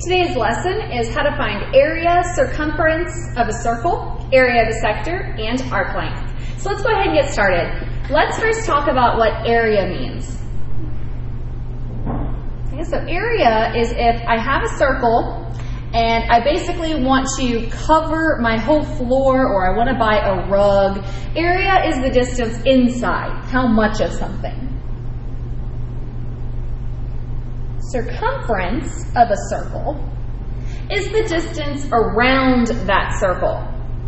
Today's lesson is how to find area, circumference of a circle, area of a sector, and arc length. So let's go ahead and get started. Let's first talk about what area means. Okay, so area is if I have a circle and I basically want to cover my whole floor, or I want to buy a rug. Area is the distance inside, how much of something. Circumference of a circle is the distance around that circle.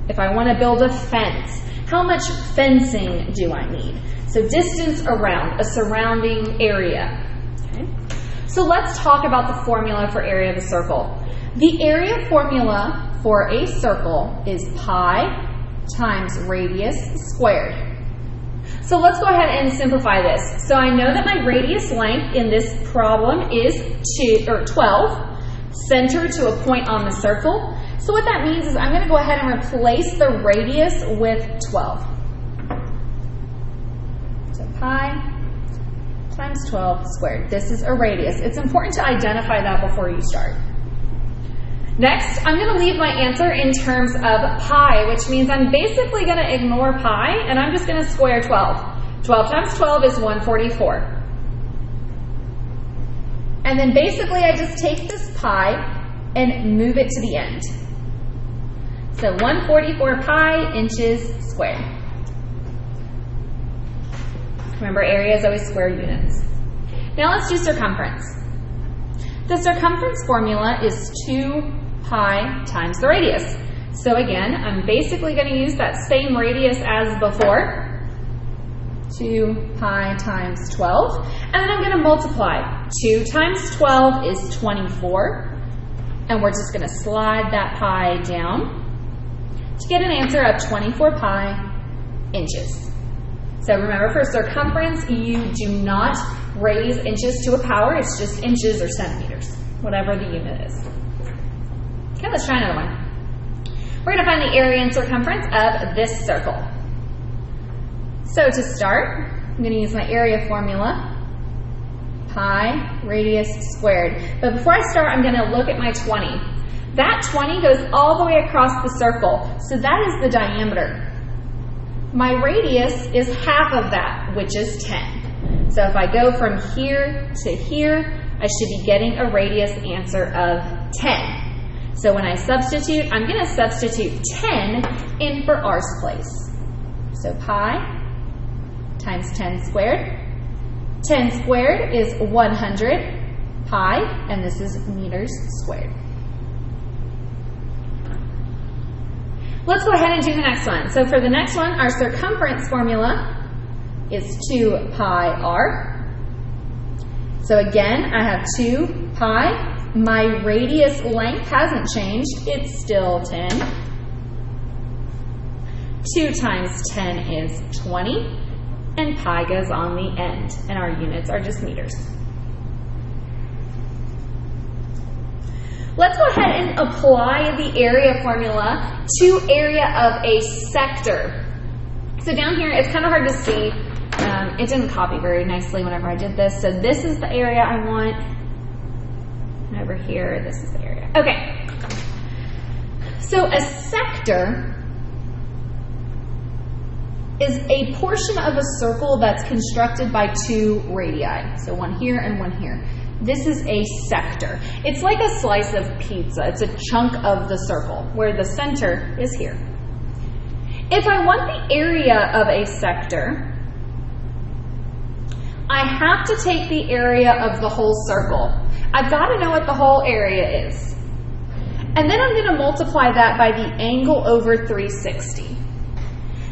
If I want to build a fence, how much fencing do I need? So distance around, a surrounding area. Okay. So let's talk about the formula for area of a circle. The area formula for a circle is pi times radius squared. So let's go ahead and simplify this. So I know that my radius length in this problem is 12, centered to a point on the circle. So what that means is I'm going to go ahead and replace the radius with 12. So pi times 12 squared. This is a radius. It's important to identify that before you start. Next, I'm going to leave my answer in terms of pi, which means I'm basically going to ignore pi, and I'm just going to square 12. 12 times 12 is 144. And then basically I just take this pi and move it to the end. So 144 pi inches squared. Remember, area is always square units. Now let's do circumference. The circumference formula is 2 pi times the radius. So again, I'm basically going to use that same radius as before. 2 pi times 12. And then I'm going to multiply. 2 times 12 is 24. And we're just going to slide that pi down to get an answer of 24 pi inches. So remember, for circumference, you do not raise inches to a power. It's just inches or centimeters, whatever the unit is. Okay, let's try another one. We're going to find the area and circumference of this circle. So to start, I'm going to use my area formula, pi radius squared. But before I start, I'm going to look at my 20. That 20 goes all the way across the circle, so that is the diameter. My radius is half of that, which is 10. So if I go from here to here, I should be getting a radius answer of 10. So when I substitute, I'm going to substitute 10 in for r's place. So pi times 10 squared. 10 squared is 100 pi, and this is meters squared. Let's go ahead and do the next one. So for the next one, our circumference formula is 2 pi r. So again, I have 2 pi. My radius length hasn't changed. It's still 10. 2 times 10 is 20. And pi goes on the end. And our units are just meters. Let's go ahead and apply the area formula to area of a sector. So down here, it's kind of hard to see. It didn't copy very nicely whenever I did this. So this is the area I want. And over here, this is the area. Okay. So a sector is a portion of a circle that's constructed by 2 radii. So one here and one here. This is a sector. It's like a slice of pizza. It's a chunk of the circle where the center is here. If I want the area of a sector, I have to take the area of the whole circle. I've got to know what the whole area is. And then I'm going to multiply that by the angle over 360.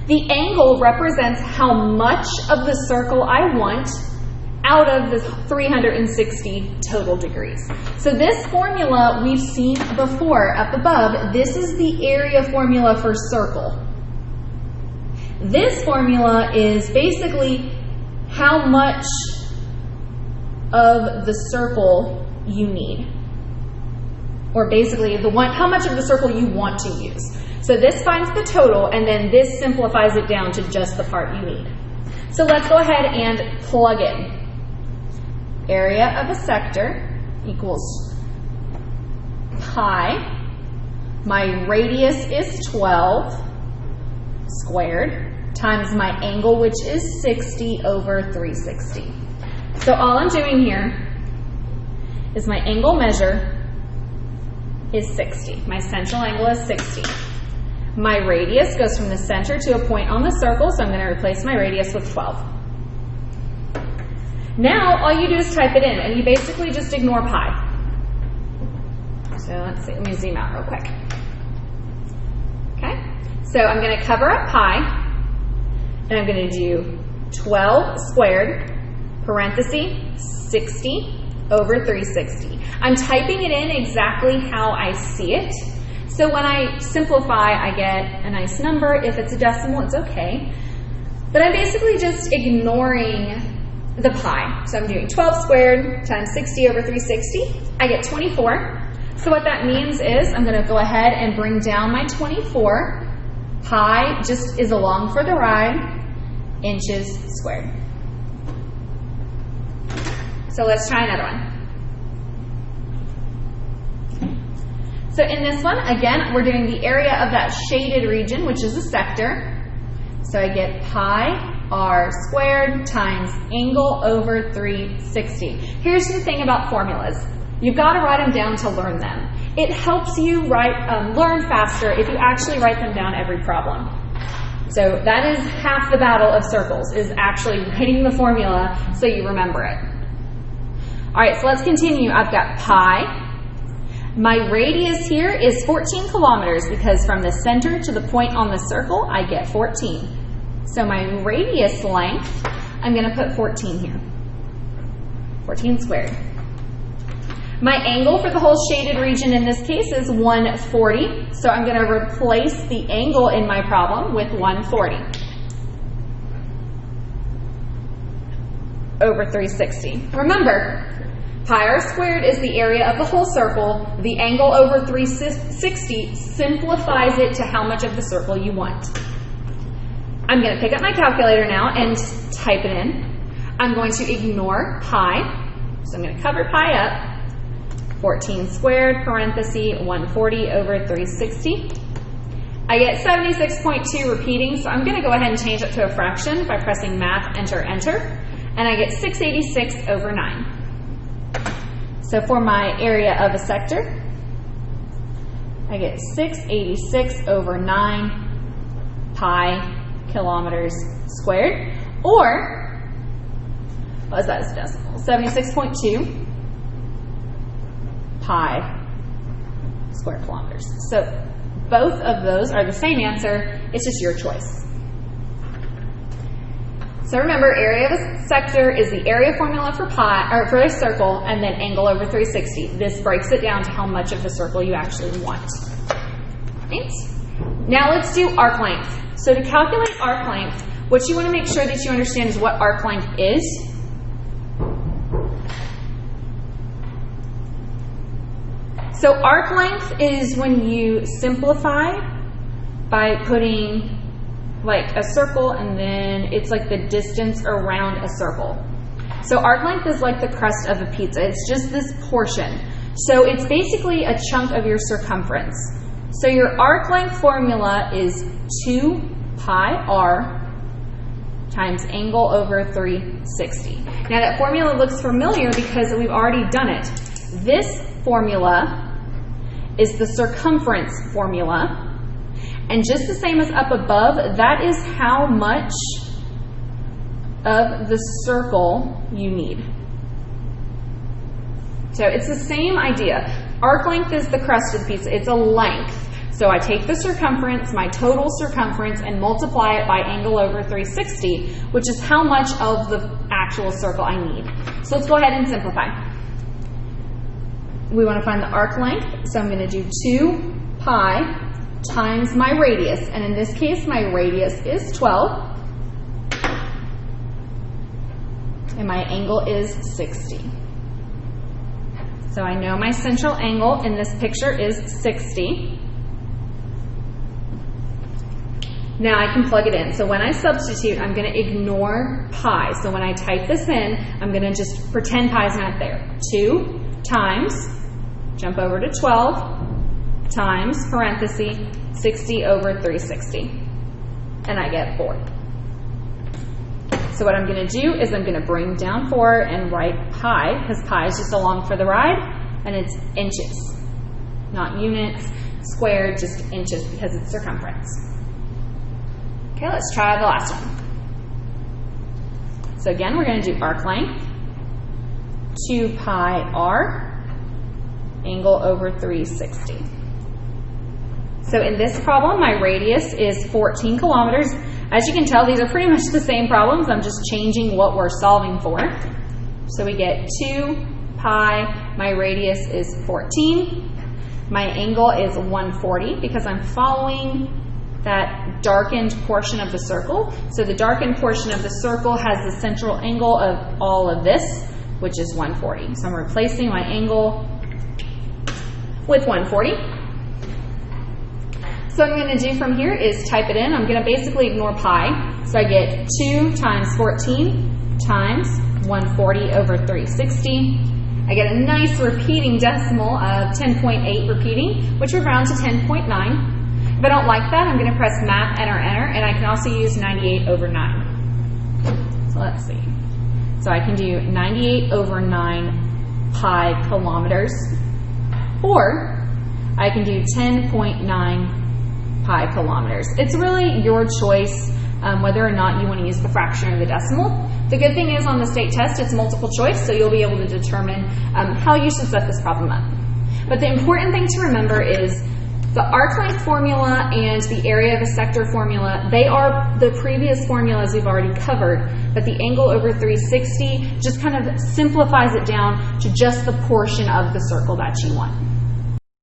The angle represents how much of the circle I want out of the 360 total degrees. So this formula we've seen before up above. This is the area formula for circle. This formula is basically how much of the circle you need. Or basically how much of the circle you want to use. So this finds the total, and then this simplifies it down to just the part you need. So let's go ahead and plug in. Area of a sector equals pi. My radius is 12 squared times my angle, which is 60 over 360. So all I'm doing here is my angle measure is 60. My central angle is 60. My radius goes from the center to a point on the circle, so I'm going to replace my radius with 12. Now all you do is type it in, and you basically just ignore pi. So let's see, let me zoom out real quick. Okay, so I'm going to cover up pi, and I'm going to do 12 squared, parenthesis, 60 over 360. I'm typing it in exactly how I see it. So when I simplify, I get a nice number. If it's a decimal, it's okay. But I'm basically just ignoring the pi. So I'm doing 12 squared times 60 over 360. I get 24. So what that means is I'm going to go ahead and bring down my 24. Pi just is along for the ride, inches squared. So let's try another one. So in this one, again, we're doing the area of that shaded region, which is a sector. So I get pi r squared times angle over 360. Here's the thing about formulas. You've got to write them down to learn them. It helps you learn faster if you actually write them down every problem. So that is half the battle of circles, is actually writing the formula so you remember it. All right, so let's continue. I've got pi. My radius here is 14 kilometers because from the center to the point on the circle, I get 14. So my radius length, I'm going to put 14 here. 14 squared. My angle for the whole shaded region in this case is 140. So I'm going to replace the angle in my problem with 140 over 360. Remember, pi r squared is the area of the whole circle. The angle over 360 simplifies it to how much of the circle you want. I'm going to pick up my calculator now and type it in. I'm going to ignore pi. So I'm going to cover pi up. 14 squared, parenthesis, 140 over 360. I get 76.2 repeating, so I'm going to go ahead and change it to a fraction by pressing math, enter, enter. And I get 686 over 9. So for my area of a sector, I get 686 over 9 pi kilometers squared, or, what is that as a decimal? 76.2 pi square kilometers. So both of those are the same answer, it's just your choice. So remember, area of a sector is the area formula for pi, or for a circle, and then angle over 360. This breaks it down to how much of the circle you actually want. Right? Now let's do arc length. So to calculate arc length, what you want to make sure that you understand is what arc length is. So arc length is when you simplify by putting like a circle and then it's like the distance around a circle. So arc length is like the crust of a pizza. It's just this portion. So it's basically a chunk of your circumference. So your arc length formula is 2 pi r times angle over 360. Now that formula looks familiar because we've already done it. This formula is the circumference formula. And just the same as up above, that is how much of the circle you need. So it's the same idea. Arc length is the crust of the pizza. It's a length. So I take the circumference, my total circumference, and multiply it by angle over 360, which is how much of the actual circle I need. So let's go ahead and simplify. We want to find the arc length, so I'm going to do 2 pi times my radius, and in this case my radius is 12, and my angle is 60. So I know my central angle in this picture is 60. Now I can plug it in. So when I substitute, I'm going to ignore pi. So when I type this in, I'm going to just pretend pi is not there. 2 times jump over to 12 times, parenthesis, 60 over 360. And I get 4. So what I'm going to do is I'm going to bring down 4 and write pi, because pi is just along for the ride, and it's inches. Not units, squared, just inches because it's circumference. Okay, let's try the last one. So again, we're going to do arc length, 2 pi r, angle over 360. So in this problem, my radius is 14 kilometers. As you can tell, these are pretty much the same problems. I'm just changing what we're solving for. So we get 2 pi, my radius is 14. My angle is 140 because I'm following that darkened portion of the circle. So the darkened portion of the circle has the central angle of all of this, which is 140. So I'm replacing my angle with 140. So what I'm going to do from here is type it in. I'm going to basically ignore pi. So I get 2 times 14 times 140 over 360. I get a nice repeating decimal of 10.8 repeating, which would round to 10.9. If I don't like that, I'm going to press Map, enter, and I can also use 98 over 9. So let's see. So I can do 98 over 9 pi kilometers, or I can do 10.9 pi kilometers. It's really your choice whether or not you want to use the fraction or the decimal. The good thing is on the state test, it's multiple choice, so you'll be able to determine how you should set this problem up. But the important thing to remember is the arc length formula and the area of a sector formula, they are the previous formulas we've already covered, but the angle over 360 just kind of simplifies it down to just the portion of the circle that you want.